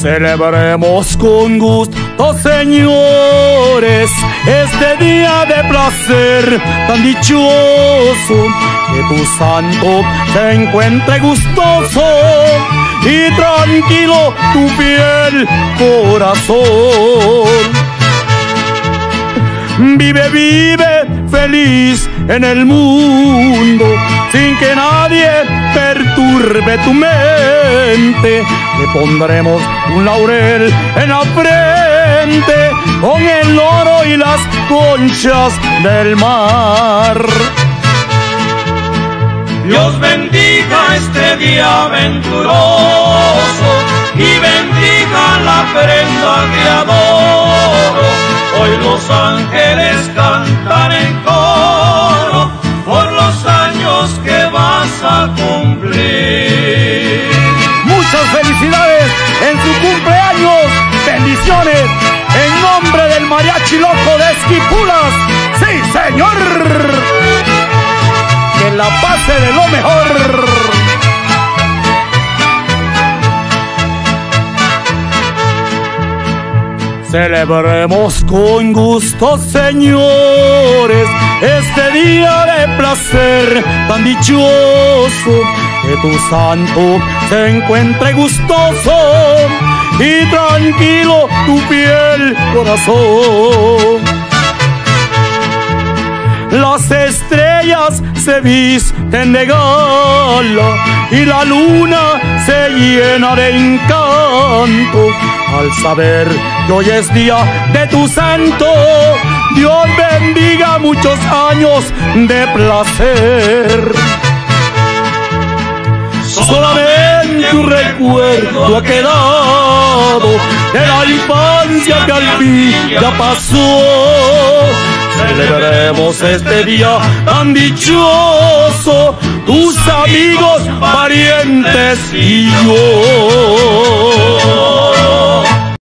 Celebremos con gusto, señores, este día de placer tan dichoso, que tu santo se encuentre gustoso y tranquilo tu fiel corazón. Vive, vive feliz en el mundo, sin que nadie perturbe tu mente. Le pondremos un laurel en la frente, con el oro y las conchas del mar. Dios bendiga este día venturoso y bendiga la prenda que adoro. Hoy los ángeles cantan en coro por los años que vas a cumplir. Muchas felicidades en su cumpleaños, bendiciones en nombre del Mariachi Loco de Esquipulas. ¡Sí, señor! Que la pase de lo mejor. Celebremos con gusto, señores, este día de placer tan dichoso, que tu santo se encuentre gustoso y tranquilo tu fiel corazón. Las estrellas se visten de gala y la luna se llena de encanto al saber que hoy es día de tu santo. Dios bendiga muchos años de placer. Solamente un recuerdo ha quedado de la infancia que al fin ya pasó. Celebremos este día tan dichoso, tus amigos, parientes y yo.